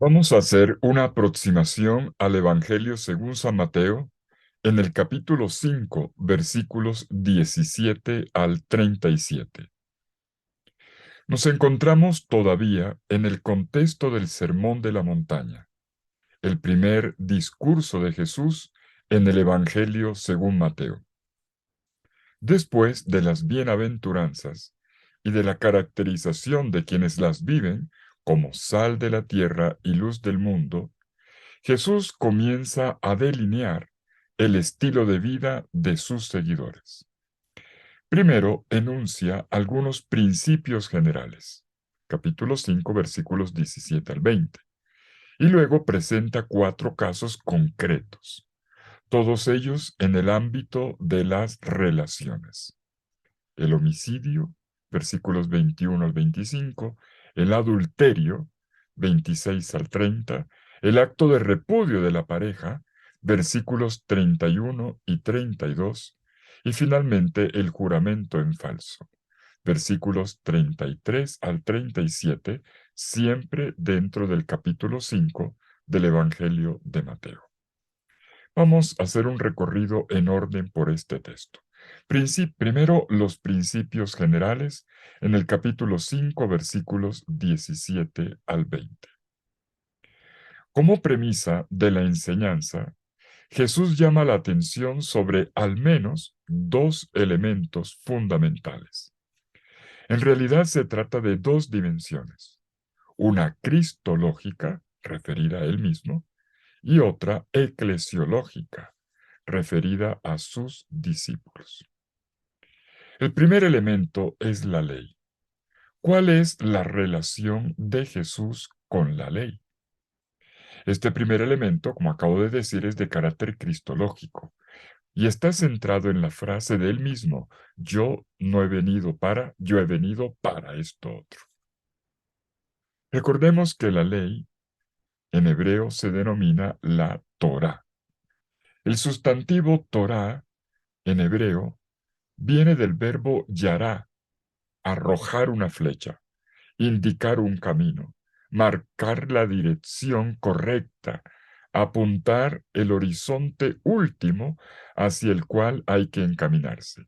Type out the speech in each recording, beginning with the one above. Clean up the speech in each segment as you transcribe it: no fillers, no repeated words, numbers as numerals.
Vamos a hacer una aproximación al Evangelio según San Mateo en el capítulo 5, versículos 17 al 37. Nos encontramos todavía en el contexto del Sermón de la Montaña, el primer discurso de Jesús en el Evangelio según Mateo. Después de las bienaventuranzas y de la caracterización de quienes las viven como sal de la tierra y luz del mundo, Jesús comienza a delinear el estilo de vida de sus seguidores. Primero, enuncia algunos principios generales, capítulo 5, versículos 17 al 20, y luego presenta cuatro casos concretos, todos ellos en el ámbito de las relaciones. El homicidio, versículos 21 al 25, el adulterio, 26 al 30, el acto de repudio de la pareja, versículos 31 y 32, y finalmente el juramento en falso, versículos 33 al 37, siempre dentro del capítulo 5 del Evangelio de Mateo. Vamos a hacer un recorrido en orden por este texto. Primero, los principios generales en el capítulo 5, versículos 17 al 20. Como premisa de la enseñanza, Jesús llama la atención sobre al menos dos elementos fundamentales. En realidad se trata de dos dimensiones, una cristológica, referida a él mismo, y otra eclesiológica, referida a sus discípulos. El primer elemento es la ley. ¿Cuál es la relación de Jesús con la ley? Este primer elemento, como acabo de decir, es de carácter cristológico y está centrado en la frase de él mismo, yo he venido para esto otro. Recordemos que la ley en hebreo se denomina la Torá. El sustantivo Torá en hebreo viene del verbo yará, arrojar una flecha, indicar un camino, marcar la dirección correcta, apuntar el horizonte último hacia el cual hay que encaminarse.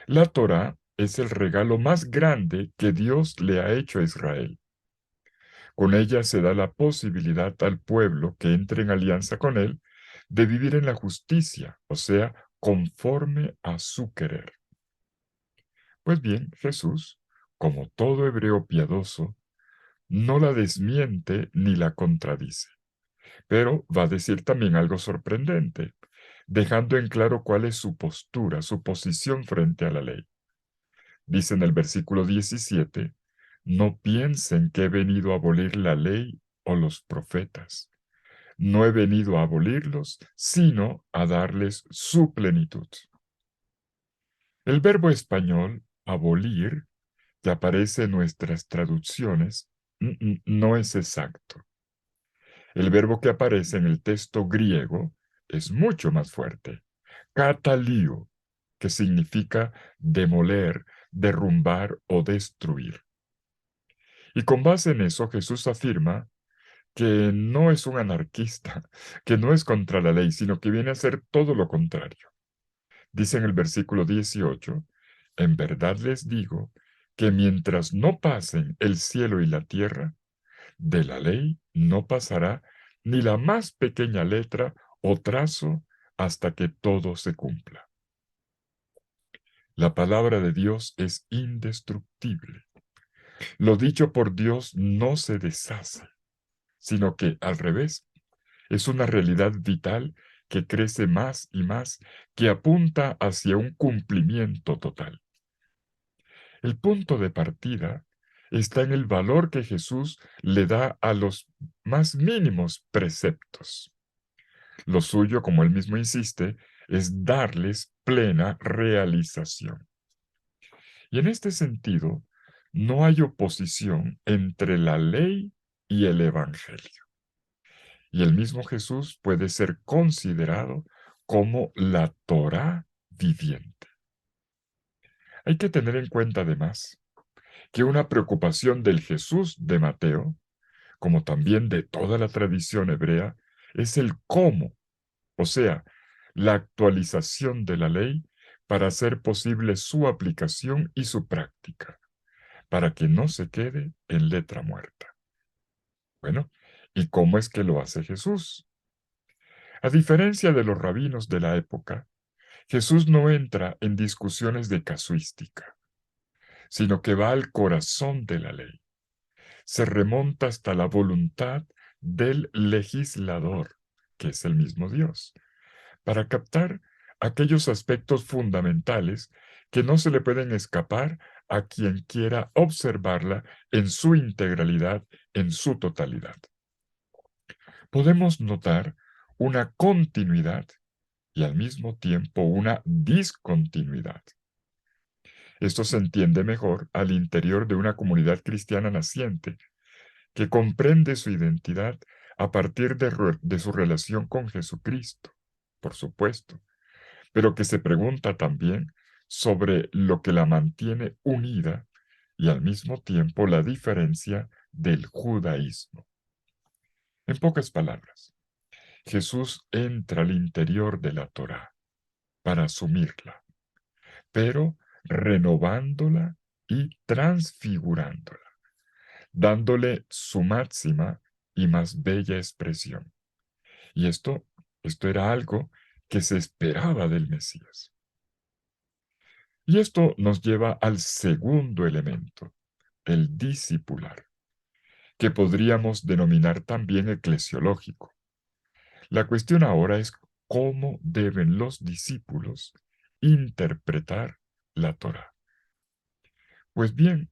La Torá es el regalo más grande que Dios le ha hecho a Israel. Con ella se da la posibilidad al pueblo que entre en alianza con él de vivir en la justicia, o sea, conforme a su querer. Pues bien, Jesús, como todo hebreo piadoso, no la desmiente ni la contradice, pero va a decir también algo sorprendente, dejando en claro cuál es su postura, su posición frente a la ley. Dice en el versículo 17, no piensen que he venido a abolir la ley o los profetas. No he venido a abolirlos, sino a darles su plenitud. El verbo español, abolir, que aparece en nuestras traducciones, no es exacto. El verbo que aparece en el texto griego es mucho más fuerte. Katalio, que significa demoler, derrumbar o destruir. Y con base en eso, Jesús afirma que no es un anarquista, que no es contra la ley, sino que viene a ser todo lo contrario. Dice en el versículo 18, en verdad les digo que mientras no pasen el cielo y la tierra, de la ley no pasará ni la más pequeña letra o trazo hasta que todo se cumpla. La palabra de Dios es indestructible. Lo dicho por Dios no se deshace, sino que, al revés, es una realidad vital que crece más y más, que apunta hacia un cumplimiento total. El punto de partida está en el valor que Jesús le da a los más mínimos preceptos. Lo suyo, como él mismo insiste, es darles plena realización. Y en este sentido, no hay oposición entre la ley y el Evangelio. Y el mismo Jesús puede ser considerado como la Torá viviente. Hay que tener en cuenta además que una preocupación del Jesús de Mateo como también de toda la tradición hebrea, es el cómo, o sea, la actualización de la ley para hacer posible su aplicación y su práctica, para que no se quede en letra muerta. Bueno, ¿y cómo es que lo hace Jesús? A diferencia de los rabinos de la época, Jesús no entra en discusiones de casuística, sino que va al corazón de la ley. Se remonta hasta la voluntad del legislador, que es el mismo Dios, para captar aquellos aspectos fundamentales que no se le pueden escapar a quien quiera observarla en su integralidad, en su totalidad. Podemos notar una continuidad y al mismo tiempo una discontinuidad. Esto se entiende mejor al interior de una comunidad cristiana naciente, que comprende su identidad a partir de su relación con Jesucristo, por supuesto, pero que se pregunta también sobre lo que la mantiene unida y al mismo tiempo la diferencia del judaísmo. En pocas palabras, Jesús entra al interior de la Torá para asumirla, pero renovándola y transfigurándola, dándole su máxima y más bella expresión. Y esto era algo que se esperaba del Mesías. Y esto nos lleva al segundo elemento, el discipular, que podríamos denominar también eclesiológico. La cuestión ahora es cómo deben los discípulos interpretar la Torá. Pues bien,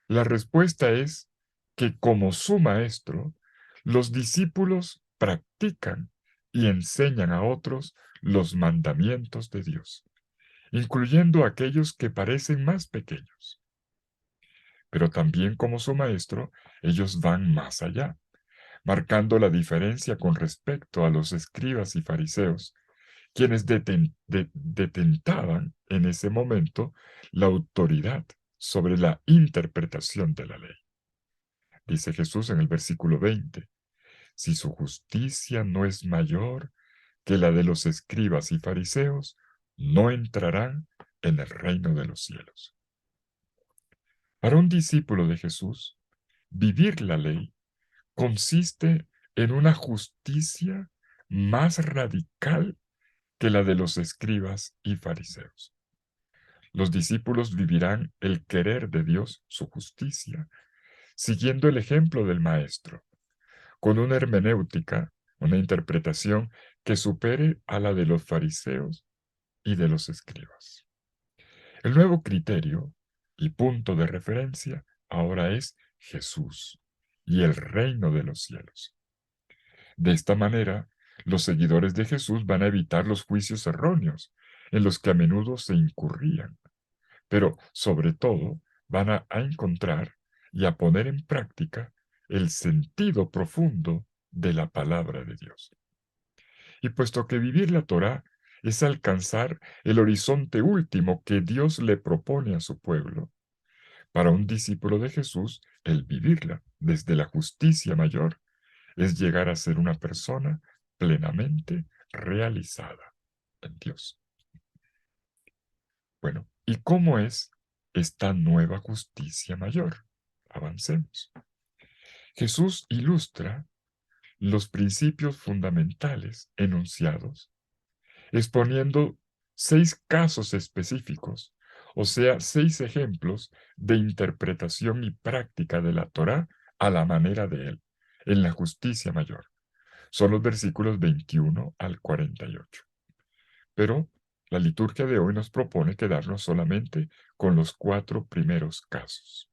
la respuesta es que como su maestro, los discípulos practican y enseñan a otros los mandamientos de Dios, incluyendo aquellos que parecen más pequeños. Pero también como su maestro, ellos van más allá, marcando la diferencia con respecto a los escribas y fariseos, quienes detentaban en ese momento la autoridad sobre la interpretación de la ley. Dice Jesús en el versículo 20, si su justicia no es mayor que la de los escribas y fariseos, no entrarán en el reino de los cielos. Para un discípulo de Jesús, vivir la ley consiste en una justicia más radical que la de los escribas y fariseos. Los discípulos vivirán el querer de Dios, su justicia, siguiendo el ejemplo del Maestro, con una hermenéutica, una interpretación que supere a la de los fariseos y de los escribas. El nuevo criterio y punto de referencia ahora es Jesús y el reino de los cielos. De esta manera, los seguidores de Jesús van a evitar los juicios erróneos en los que a menudo se incurrían, pero sobre todo van a encontrar y a poner en práctica el sentido profundo de la palabra de Dios. Y puesto que vivir la Torá es alcanzar el horizonte último que Dios le propone a su pueblo, para un discípulo de Jesús, el vivirla desde la justicia mayor es llegar a ser una persona plenamente realizada en Dios. Bueno, ¿y cómo es esta nueva justicia mayor? Avancemos. Jesús ilustra los principios fundamentales enunciados, exponiendo 6 casos específicos, o sea, 6 ejemplos de interpretación y práctica de la Torá a la manera de él, en la justicia mayor. Son los versículos 21 al 48. Pero la liturgia de hoy nos propone quedarnos solamente con los 4 primeros casos,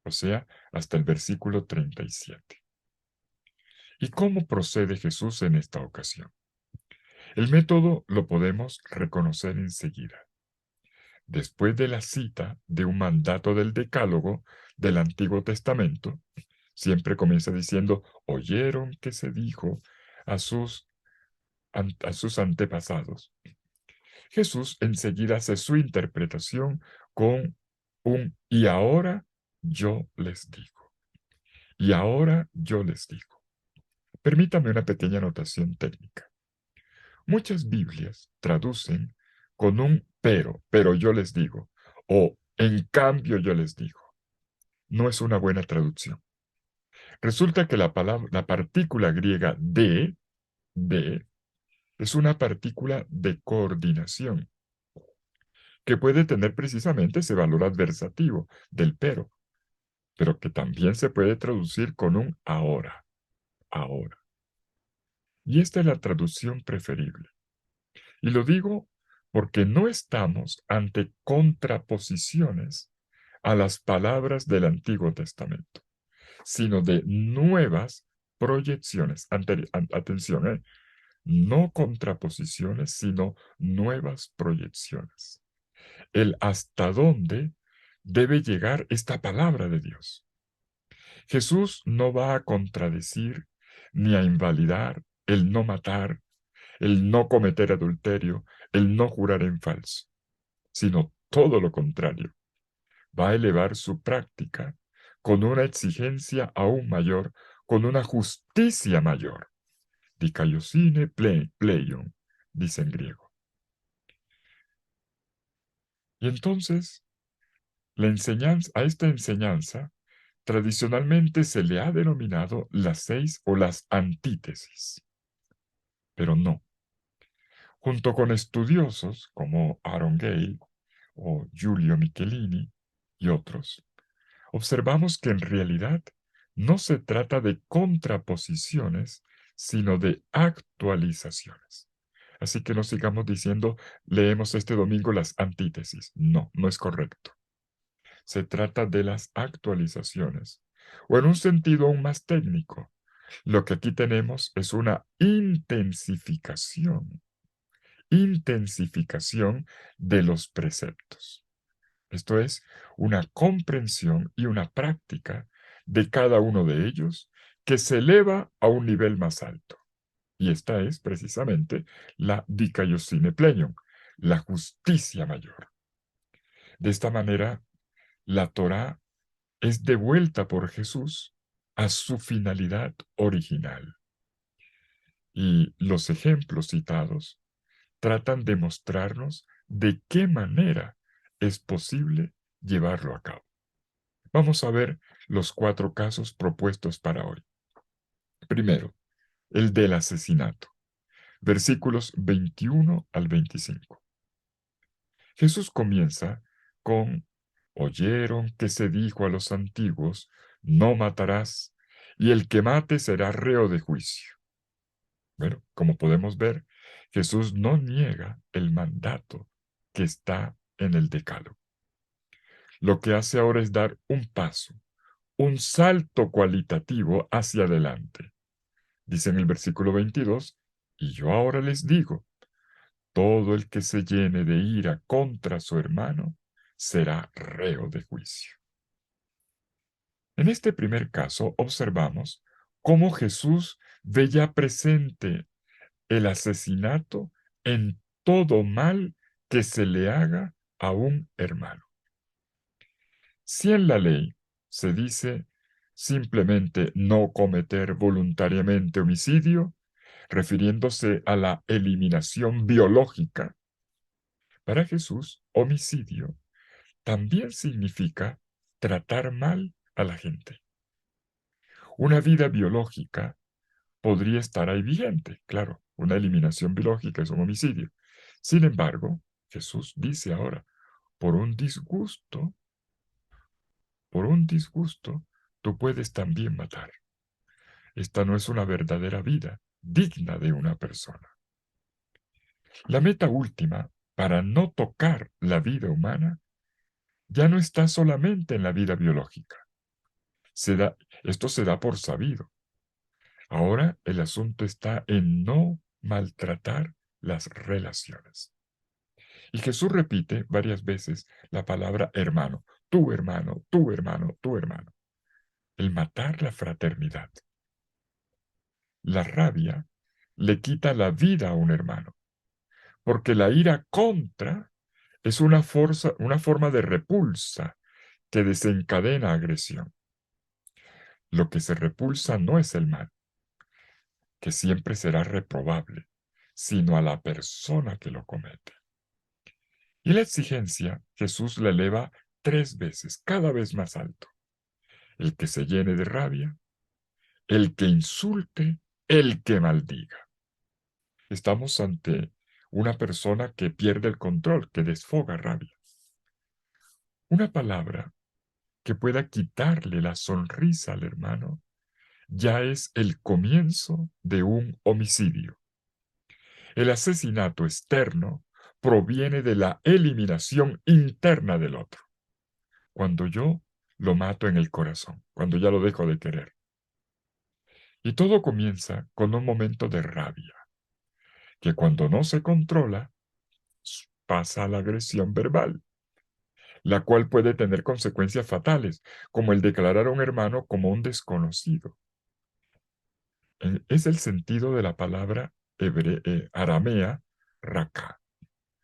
o sea, hasta el versículo 37. ¿Y cómo procede Jesús en esta ocasión? El método lo podemos reconocer enseguida. Después de la cita de un mandato del Decálogo del Antiguo Testamento, siempre comienza diciendo, oyeron que se dijo a sus antepasados. Jesús enseguida hace su interpretación con un y ahora yo les digo. Y ahora yo les digo. Permítame una pequeña anotación técnica. Muchas Biblias traducen con un pero yo les digo, o en cambio yo les digo. No es una buena traducción. Resulta que la partícula griega de, es una partícula de coordinación, que puede tener precisamente ese valor adversativo del pero que también se puede traducir con un ahora. Y esta es la traducción preferible. Y lo digo porque no estamos ante contraposiciones a las palabras del Antiguo Testamento, sino de nuevas proyecciones. Atención, no contraposiciones, sino nuevas proyecciones. El hasta dónde debe llegar esta palabra de Dios. Jesús no va a contradecir ni a invalidar el no matar, el no cometer adulterio, el no jurar en falso, sino todo lo contrario. Va a elevar su práctica con una exigencia aún mayor, con una justicia mayor. Dikaiosune pleion, dice en griego. Y entonces, a esta enseñanza tradicionalmente se le ha denominado las 6 o las antítesis, pero no. Junto con estudiosos como Aaron Gale o Giulio Michelini y otros, observamos que en realidad no se trata de contraposiciones, sino de actualizaciones. Así que no sigamos diciendo, leemos este domingo las antítesis. No, no es correcto. Se trata de las actualizaciones. O en un sentido aún más técnico, lo que aquí tenemos es una intensificación de los preceptos. Esto es, una comprensión y una práctica de cada uno de ellos que se eleva a un nivel más alto. Y esta es precisamente la dikaiosune pleion, la justicia mayor. De esta manera, la Torá es devuelta por Jesús a su finalidad original. Y los ejemplos citados tratan de mostrarnos de qué manera es posible llevarlo a cabo. Vamos a ver los 4 casos propuestos para hoy. Primero, el del asesinato. Versículos 21 al 25. Jesús comienza con, oyeron que se dijo a los antiguos, no matarás, y el que mate será reo de juicio. Bueno, como podemos ver, Jesús no niega el mandato que está en el decálogo. Lo que hace ahora es dar un paso, un salto cualitativo hacia adelante. Dice en el versículo 22, y yo ahora les digo, todo el que se llene de ira contra su hermano será reo de juicio. En este primer caso observamos cómo Jesús ve ya presente el asesinato en todo mal que se le haga a un hermano. Si en la ley se dice simplemente no cometer voluntariamente homicidio, refiriéndose a la eliminación biológica, para Jesús, homicidio también significa tratar mal a la gente. Una vida biológica podría estar ahí vigente, claro, una eliminación biológica es un homicidio. Sin embargo, Jesús dice ahora, por un disgusto, tú puedes también matar. Esta no es una verdadera vida digna de una persona. La meta última, para no tocar la vida humana, ya no está solamente en la vida biológica. Esto se da por sabido. Ahora el asunto está en no maltratar las relaciones. Y Jesús repite varias veces la palabra hermano, tu hermano, tu hermano, tu hermano. El matar la fraternidad. La rabia le quita la vida a un hermano, porque la ira contra es una forma de repulsa que desencadena agresión. Lo que se repulsa no es el mal, que siempre será reprobable, sino a la persona que lo comete. Y la exigencia Jesús la eleva 3 veces, cada vez más alto. El que se llene de rabia, el que insulte, el que maldiga. Estamos ante una persona que pierde el control, que desfoga rabia. Una palabra que pueda quitarle la sonrisa al hermano ya es el comienzo de un homicidio. El asesinato externo proviene de la eliminación interna del otro. Cuando yo lo mato en el corazón, cuando ya lo dejo de querer. Y todo comienza con un momento de rabia, que cuando no se controla, pasa a la agresión verbal, la cual puede tener consecuencias fatales, como el declarar a un hermano como un desconocido. Es el sentido de la palabra aramea, raká,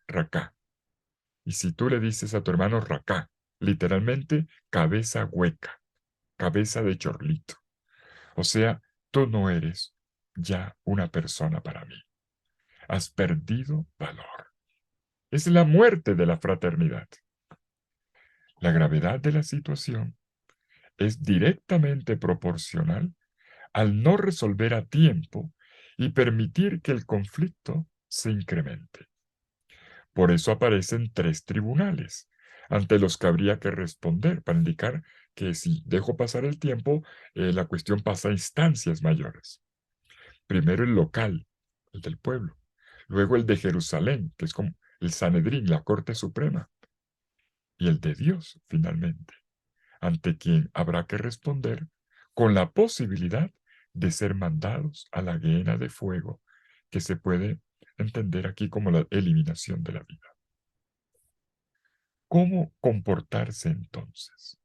raká. Y si tú le dices a tu hermano raká, literalmente cabeza hueca, cabeza de chorlito. O sea, tú no eres ya una persona para mí. Has perdido valor. Es la muerte de la fraternidad. La gravedad de la situación es directamente proporcional al no resolver a tiempo y permitir que el conflicto se incremente. Por eso aparecen 3 tribunales ante los que habría que responder para indicar que si dejo pasar el tiempo, la cuestión pasa a instancias mayores. Primero el local, el del pueblo. Luego el de Jerusalén, que es como el Sanedrín, la Corte Suprema. Y el de Dios, finalmente, ante quien habrá que responder con la posibilidad de ser mandados a la hiena de fuego, que se puede entender aquí como la eliminación de la vida. ¿Cómo comportarse entonces?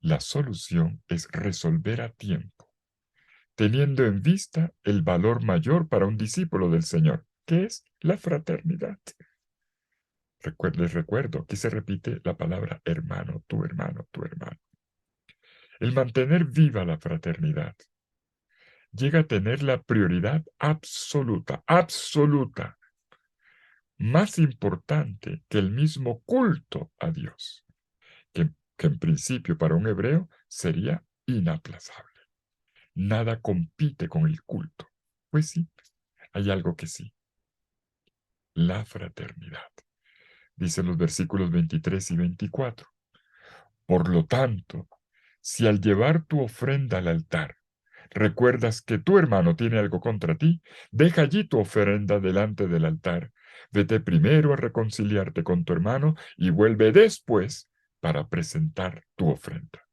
La solución es resolver a tiempo, teniendo en vista el valor mayor para un discípulo del Señor, que es la fraternidad. Les recuerdo, aquí se repite la palabra hermano, tu hermano, tu hermano. El mantener viva la fraternidad llega a tener la prioridad absoluta, absoluta, más importante que el mismo culto a Dios, que en principio para un hebreo sería inaplazable. Nada compite con el culto. Pues sí, hay algo que sí, la fraternidad. Dicen los versículos 23 y 24. Por lo tanto, si al llevar tu ofrenda al altar recuerdas que tu hermano tiene algo contra ti, deja allí tu ofrenda delante del altar. Vete primero a reconciliarte con tu hermano y vuelve después para presentar tu ofrenda.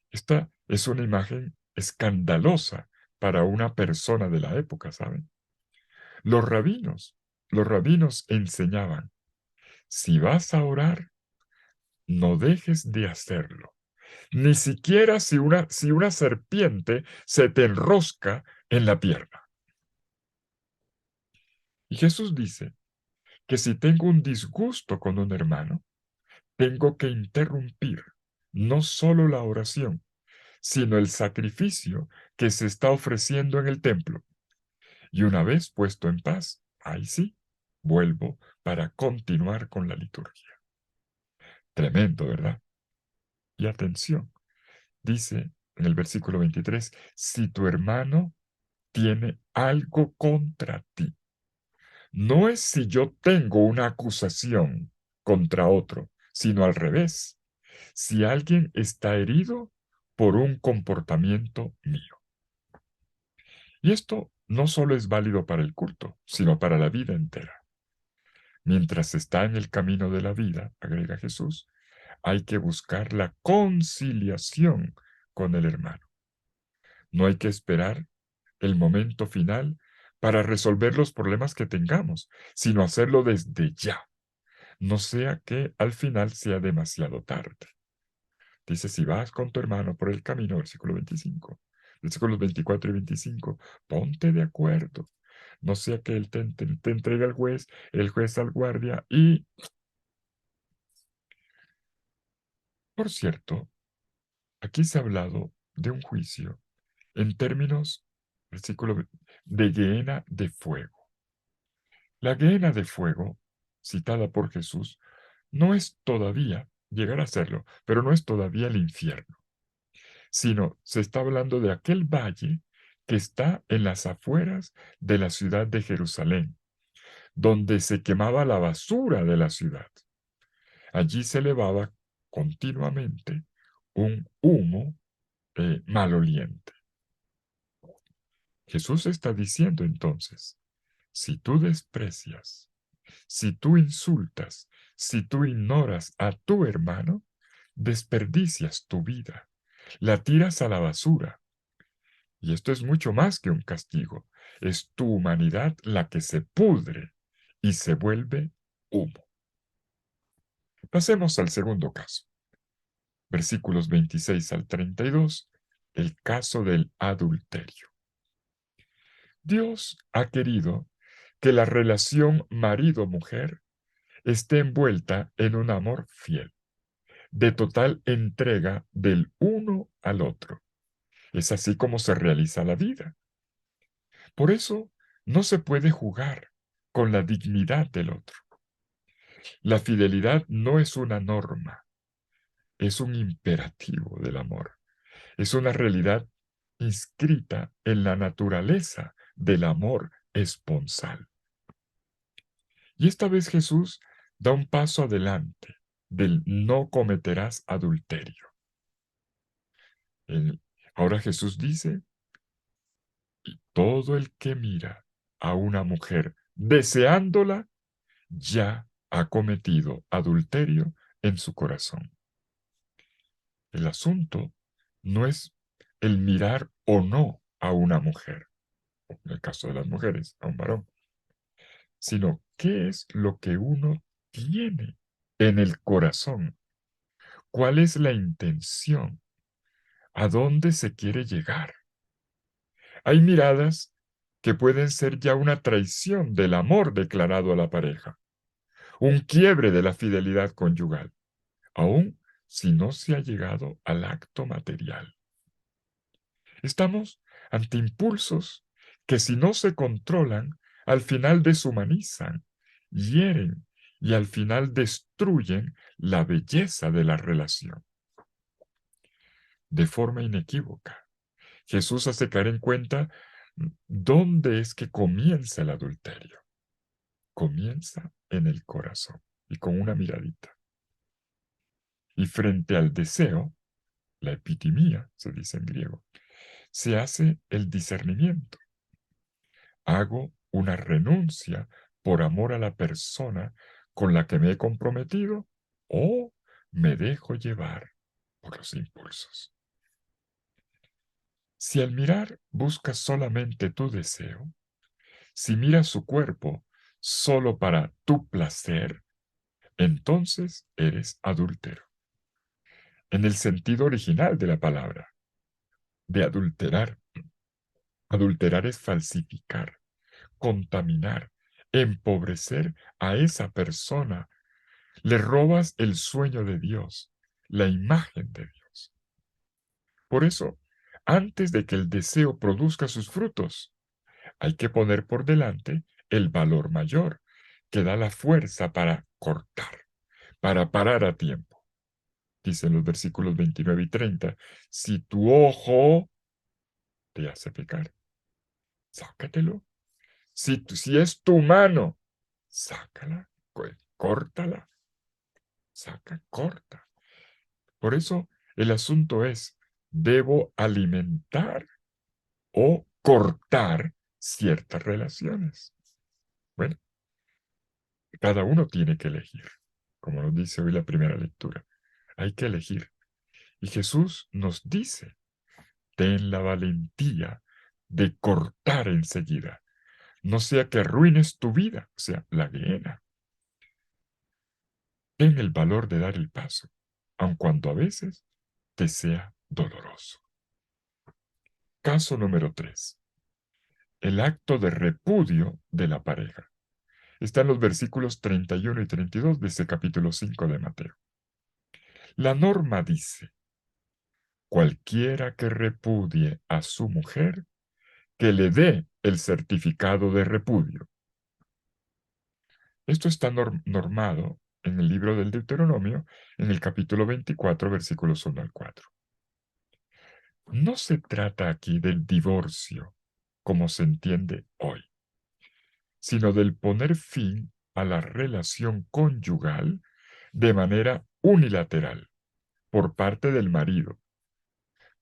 Esta es una imagen escandalosa para una persona de la época, ¿saben? Los rabinos, los rabinos enseñaban, si vas a orar, no dejes de hacerlo. Ni siquiera si una serpiente se te enrosca en la pierna. Y Jesús dice que si tengo un disgusto con un hermano, tengo que interrumpir no solo la oración, sino el sacrificio que se está ofreciendo en el templo. Y una vez puesto en paz, ahí sí, vuelvo para continuar con la liturgia. Tremendo, ¿verdad? Y atención, dice en el versículo 23, si tu hermano tiene algo contra ti. No es si yo tengo una acusación contra otro, sino al revés. Si alguien está herido por un comportamiento mío. Y esto no solo es válido para el culto, sino para la vida entera. Mientras está en el camino de la vida, agrega Jesús, hay que buscar la conciliación con el hermano. No hay que esperar el momento final para resolver los problemas que tengamos, sino hacerlo desde ya. No sea que al final sea demasiado tarde. Dice, si vas con tu hermano por el camino, versículo 25, versículos 24 y 25, ponte de acuerdo. No sea que él te entregue al juez, el juez al guardia y, por cierto, Aquí se ha hablado de un juicio en términos, versículo, de gehenna de fuego. La gehenna de fuego, citada por Jesús, no es todavía, llegar a serlo, pero no es todavía el infierno, sino se está hablando de aquel valle que está en las afueras de la ciudad de Jerusalén, donde se quemaba la basura de la ciudad. Allí se elevaba continuamente un humo maloliente. Jesús está diciendo entonces, si tú desprecias, si tú insultas, si tú ignoras a tu hermano, desperdicias tu vida, la tiras a la basura. Y esto es mucho más que un castigo, es tu humanidad la que se pudre y se vuelve humo. Pasemos al segundo caso, versículos 26 al 32, el caso del adulterio. Dios ha querido que la relación marido-mujer esté envuelta en un amor fiel, de total entrega del uno al otro. Es así como se realiza la vida. Por eso no se puede jugar con la dignidad del otro. La fidelidad no es una norma, es un imperativo del amor. Es una realidad inscrita en la naturaleza del amor esponsal. Y esta vez Jesús da un paso adelante del no cometerás adulterio. Ahora Jesús dice, y todo el que mira a una mujer deseándola, ya ha cometido adulterio en su corazón. El asunto no es el mirar o no a una mujer, en el caso de las mujeres, a un varón, sino qué es lo que uno tiene en el corazón, cuál es la intención, a dónde se quiere llegar. Hay miradas que pueden ser ya una traición del amor declarado a la pareja, un quiebre de la fidelidad conyugal, aun si no se ha llegado al acto material. Estamos ante impulsos que si no se controlan, al final deshumanizan, hieren y al final destruyen la belleza de la relación. De forma inequívoca, Jesús hace caer en cuenta dónde es que comienza el adulterio. Comienza en el corazón y con una miradita. Y frente al deseo, la epitimía, se dice en griego, se hace el discernimiento. Hago una renuncia por amor a la persona con la que me he comprometido o me dejo llevar por los impulsos. Si al mirar buscas solamente tu deseo, si miras su cuerpo solo para tu placer, entonces eres adúltero. En el sentido original de la palabra, de adulterar. Adulterar es falsificar, contaminar, empobrecer a esa persona. Le robas el sueño de Dios, la imagen de Dios. Por eso, antes de que el deseo produzca sus frutos, hay que poner por delante el valor mayor, que da la fuerza para cortar, para parar a tiempo. Dicen los versículos 29 y 30, si tu ojo te hace pecar, sácatelo. Si es tu mano, sácala, córtala, corta. Por eso el asunto es, ¿debo alimentar o cortar ciertas relaciones? Bueno, cada uno tiene que elegir, como nos dice hoy la primera lectura. Hay que elegir. Y Jesús nos dice, ten la valentía de cortar enseguida, no sea que arruines tu vida, o sea, la gehenna. Ten el valor de dar el paso, aun cuando a veces te sea doloroso. Caso número 3. El acto de repudio de la pareja. Está en los versículos 31 y 32 de ese capítulo 5 de Mateo. La norma dice, cualquiera que repudie a su mujer, que le dé el certificado de repudio. Esto está normado en el libro del Deuteronomio, en el capítulo 24, versículos 1 al 4. No se trata aquí del divorcio, como se entiende hoy, sino del poner fin a la relación conyugal de manera unilateral por parte del marido,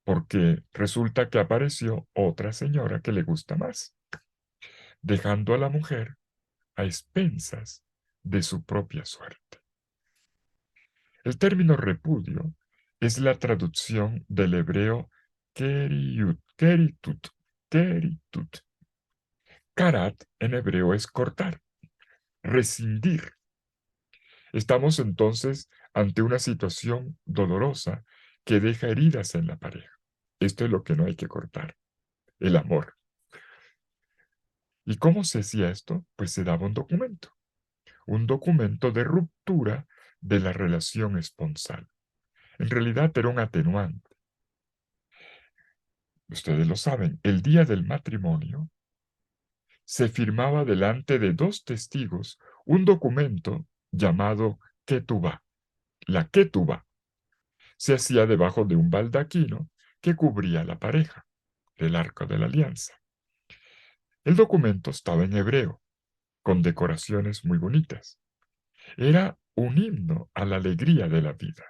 porque resulta que apareció otra señora que le gusta más, dejando a la mujer a expensas de su propia suerte. El término repudio es la traducción del hebreo keritut. Karat en hebreo es cortar, rescindir. Estamos entonces ante una situación dolorosa que deja heridas en la pareja. Esto es lo que no hay que cortar, el amor. ¿Y cómo se hacía esto? Pues se daba un documento de ruptura de la relación esponsal. En realidad era un atenuante. Ustedes lo saben, el día del matrimonio se firmaba delante de dos testigos un documento llamado ketubá. La ketubá se hacía debajo de un baldaquino que cubría la pareja, el arco de la alianza. El documento estaba en hebreo, con decoraciones muy bonitas. Era un himno a la alegría de la vida.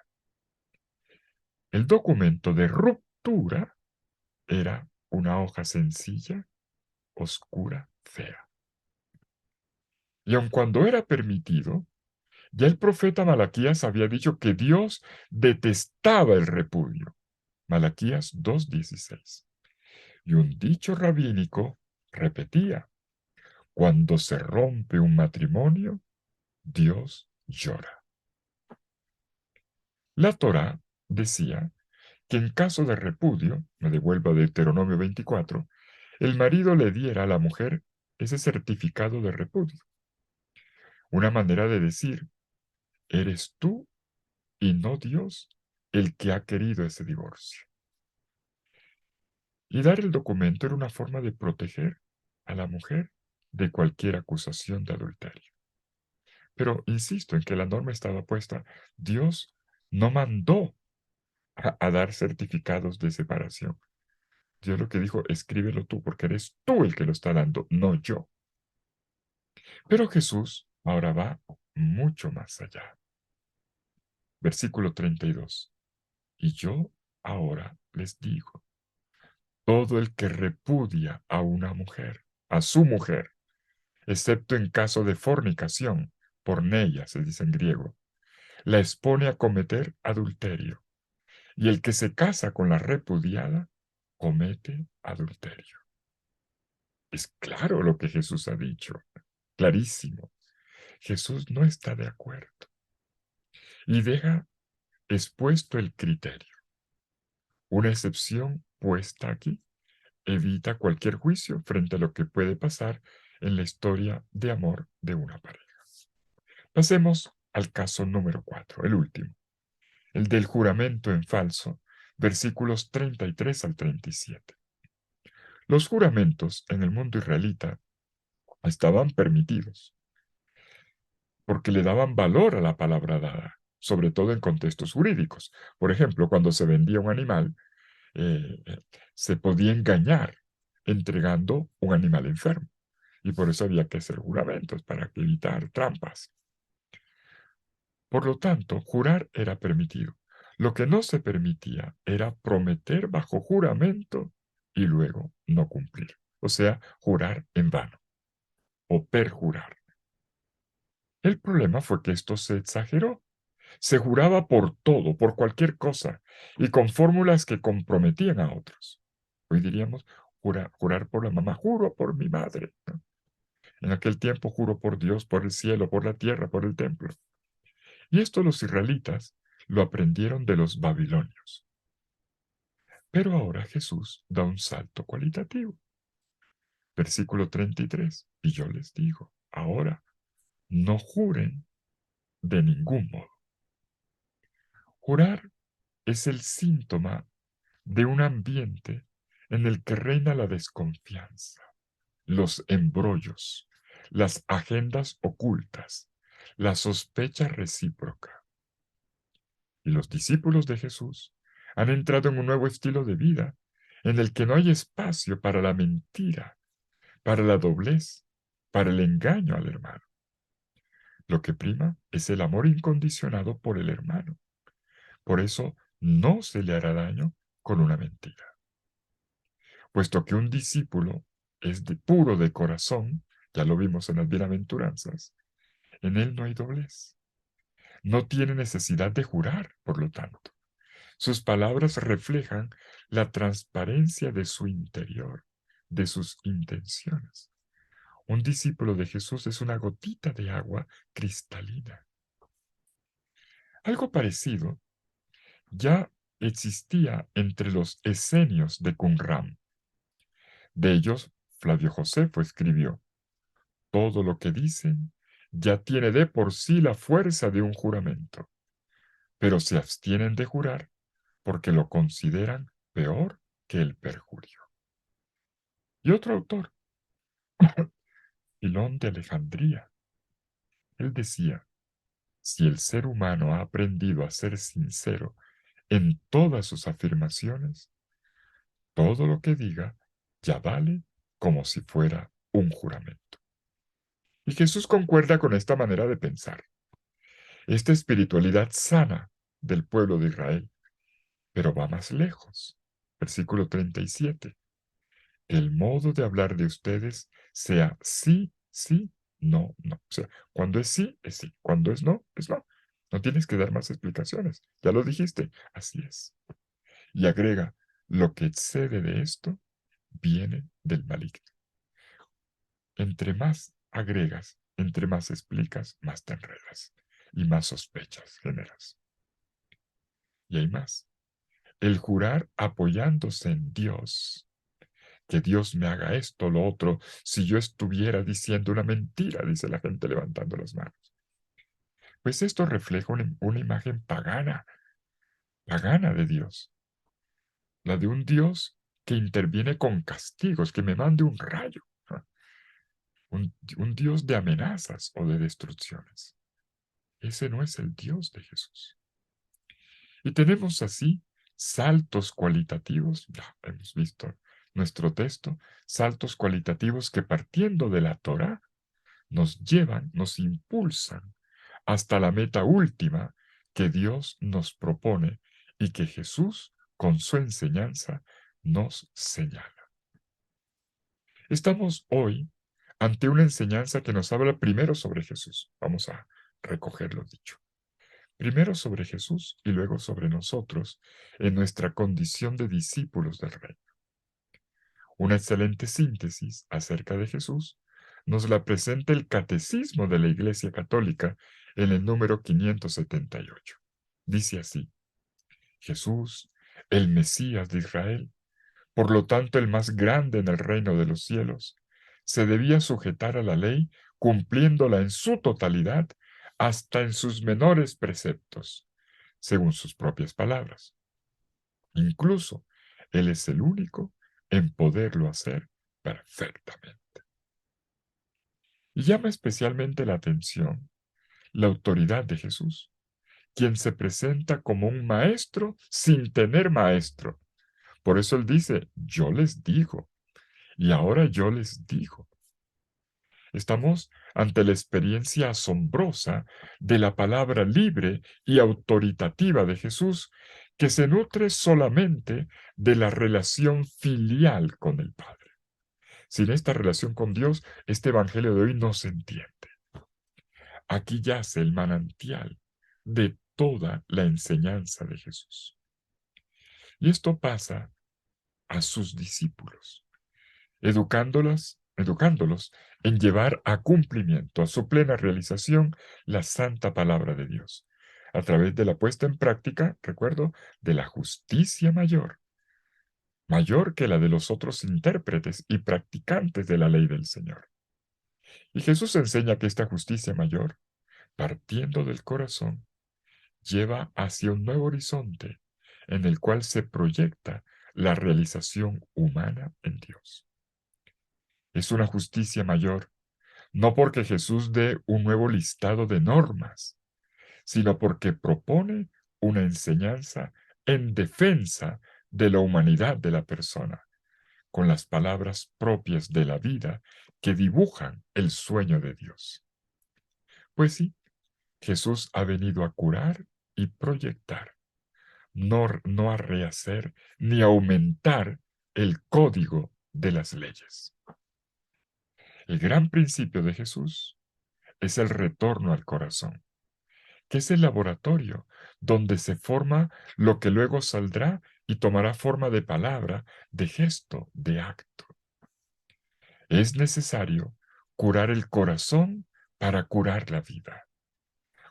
El documento de ruptura era una hoja sencilla, oscura, fea. Y aun cuando era permitido, ya el profeta Malaquías había dicho que Dios detestaba el repudio. Malaquías 2:16. Y un dicho rabínico repetía, cuando se rompe un matrimonio, Dios llora. La Torá decía que en caso de repudio, me devuelvo a Deuteronomio 24, el marido le diera a la mujer ese certificado de repudio. Una manera de decir, eres tú y no Dios el que ha querido ese divorcio. Y dar el documento era una forma de proteger a la mujer de cualquier acusación de adulterio. Pero insisto en que la norma estaba puesta. Dios no mandó a dar certificados de separación. Dios lo que dijo, escríbelo tú, porque eres tú el que lo está dando, no yo. Pero Jesús ahora va mucho más allá. Versículo 32. Y yo ahora les digo, todo el que repudia a una mujer, a su mujer, excepto en caso de fornicación, porneia se dice en griego, la expone a cometer adulterio. Y el que se casa con la repudiada, comete adulterio. Es claro lo que Jesús ha dicho, clarísimo. Jesús no está de acuerdo y deja expuesto el criterio. Una excepción puesta aquí evita cualquier juicio frente a lo que puede pasar en la historia de amor de una pareja. Pasemos al caso número 4, el último, el del juramento en falso, versículos 33 al 37. Los juramentos en el mundo israelita estaban permitidos porque le daban valor a la palabra dada, sobre todo en contextos jurídicos. Por ejemplo, cuando se vendía un animal, eh, se podía engañar entregando un animal enfermo. Y por eso había que hacer juramentos para evitar trampas. Por lo tanto, jurar era permitido. Lo que no se permitía era prometer bajo juramento y luego no cumplir. O sea, jurar en vano o perjurar. El problema fue que esto se exageró. Se juraba por todo, por cualquier cosa, y con fórmulas que comprometían a otros. Hoy diríamos jurar por la mamá, juro por mi madre, ¿no? En aquel tiempo juro por Dios, por el cielo, por la tierra, por el templo. Y esto los israelitas lo aprendieron de los babilonios. Pero ahora Jesús da un salto cualitativo. Versículo 33. Y yo les digo, ahora no juren de ningún modo. Jurar es el síntoma de un ambiente en el que reina la desconfianza, los embrollos, las agendas ocultas, la sospecha recíproca. Y los discípulos de Jesús han entrado en un nuevo estilo de vida en el que no hay espacio para la mentira, para la doblez, para el engaño al hermano. Lo que prima es el amor incondicionado por el hermano. Por eso no se le hará daño con una mentira. Puesto que un discípulo es puro de corazón, ya lo vimos en las bienaventuranzas, en él no hay doblez. No tiene necesidad de jurar, por lo tanto. Sus palabras reflejan la transparencia de su interior, de sus intenciones. Un discípulo de Jesús es una gotita de agua cristalina. Algo parecido ya existía entre los esenios de Qumran. De ellos, Flavio Josefo escribió: todo lo que dicen ya tiene de por sí la fuerza de un juramento, pero se abstienen de jurar porque lo consideran peor que el perjurio. Y otro autor, Filón de Alejandría, él decía: si el ser humano ha aprendido a ser sincero en todas sus afirmaciones, todo lo que diga ya vale como si fuera un juramento. Y Jesús concuerda con esta manera de pensar, esta espiritualidad sana del pueblo de Israel, pero va más lejos. Versículo 37. El modo de hablar de ustedes sea sí, sí, no, no. O sea, cuando es sí, es sí. Cuando es no, es no. No tienes que dar más explicaciones. Ya lo dijiste. Así es. Y agrega, lo que excede de esto viene del maligno. Entre más agregas, entre más explicas, más te enredas y más sospechas generas. Y hay más. El jurar apoyándose en Dios, que Dios me haga esto, lo otro, si yo estuviera diciendo una mentira, dice la gente levantando las manos. Pues esto refleja una imagen pagana, pagana de Dios, la de un Dios que interviene con castigos, que me mande un rayo, un Dios de amenazas o de destrucciones. Ese no es el Dios de Jesús. Y tenemos así saltos cualitativos, ya hemos visto nuestro texto, saltos cualitativos que partiendo de la Torá nos llevan, nos impulsan hasta la meta última que Dios nos propone y que Jesús, con su enseñanza, nos señala. Estamos hoy ante una enseñanza que nos habla primero sobre Jesús. Vamos a recoger lo dicho. Primero sobre Jesús y luego sobre nosotros en nuestra condición de discípulos del Rey. Una excelente síntesis acerca de Jesús nos la presenta el Catecismo de la Iglesia Católica en el número 578. Dice así: Jesús, el Mesías de Israel, por lo tanto el más grande en el reino de los cielos, se debía sujetar a la ley cumpliéndola en su totalidad hasta en sus menores preceptos, según sus propias palabras. Incluso Él es el único en poderlo hacer perfectamente. Y llama especialmente la atención la autoridad de Jesús, quien se presenta como un maestro sin tener maestro. Por eso Él dice, yo les digo, y ahora yo les digo. Estamos ante la experiencia asombrosa de la palabra libre y autoritativa de Jesús, que se nutre solamente de la relación filial con el Padre. Sin esta relación con Dios, este Evangelio de hoy no se entiende. Aquí yace el manantial de toda la enseñanza de Jesús. Y esto pasa a sus discípulos, educándolos en llevar a cumplimiento, a su plena realización, la santa palabra de Dios, a través de la puesta en práctica, recuerdo, de la justicia mayor, mayor que la de los otros intérpretes y practicantes de la ley del Señor. Y Jesús enseña que esta justicia mayor, partiendo del corazón, lleva hacia un nuevo horizonte en el cual se proyecta la realización humana en Dios. Es una justicia mayor, no porque Jesús dé un nuevo listado de normas, sino porque propone una enseñanza en defensa de la humanidad de la persona, con las palabras propias de la vida que dibujan el sueño de Dios. Pues sí, Jesús ha venido a curar y proyectar, no a rehacer ni aumentar el código de las leyes. El gran principio de Jesús es el retorno al corazón, que es el laboratorio donde se forma lo que luego saldrá y tomará forma de palabra, de gesto, de acto. Es necesario curar el corazón para curar la vida,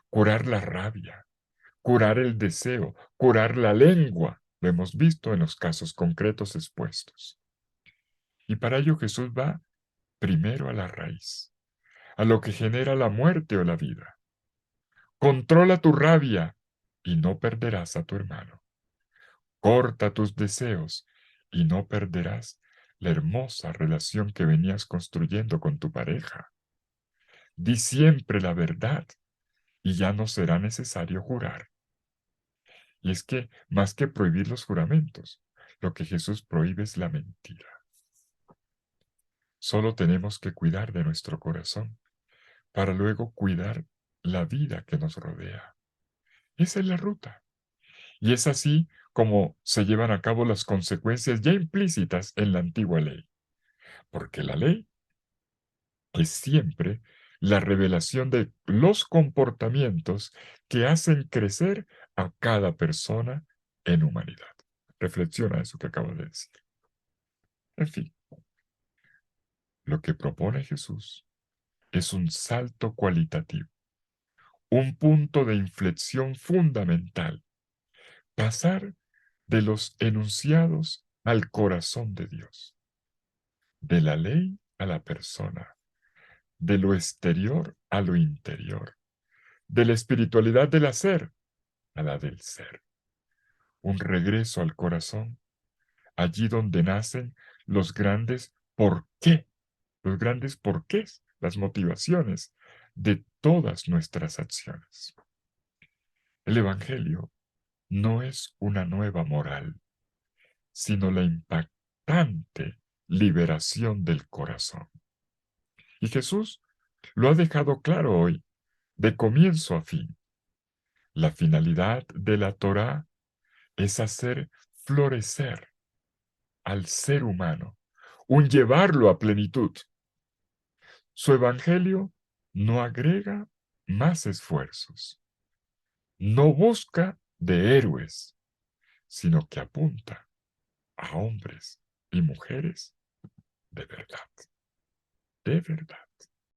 curar la rabia, curar el deseo, curar la lengua. Lo hemos visto en los casos concretos expuestos. Y para ello Jesús va primero a la raíz, a lo que genera la muerte o la vida. Controla tu rabia y no perderás a tu hermano. Corta tus deseos y no perderás la hermosa relación que venías construyendo con tu pareja. Di siempre la verdad y ya no será necesario jurar. Y es que, más que prohibir los juramentos, lo que Jesús prohíbe es la mentira. Solo tenemos que cuidar de nuestro corazón para luego cuidar la vida que nos rodea. Esa es la ruta. Y es así como se llevan a cabo las consecuencias ya implícitas en la antigua ley. Porque la ley es siempre la revelación de los comportamientos que hacen crecer a cada persona en humanidad. Reflexiona eso que acabo de decir. En fin, lo que propone Jesús es un salto cualitativo, un punto de inflexión fundamental, pasar de los enunciados al corazón de Dios, de la ley a la persona, de lo exterior a lo interior, de la espiritualidad del hacer a la del ser. Un regreso al corazón, allí donde nacen los grandes por qué, los grandes porqués, las motivaciones de todas nuestras acciones. El Evangelio no es una nueva moral, sino la impactante liberación del corazón. Y Jesús lo ha dejado claro hoy, de comienzo a fin. La finalidad de la Torá es hacer florecer al ser humano, un llevarlo a plenitud. Su evangelio no agrega más esfuerzos, no busca de héroes, sino que apunta a hombres y mujeres de verdad, de verdad.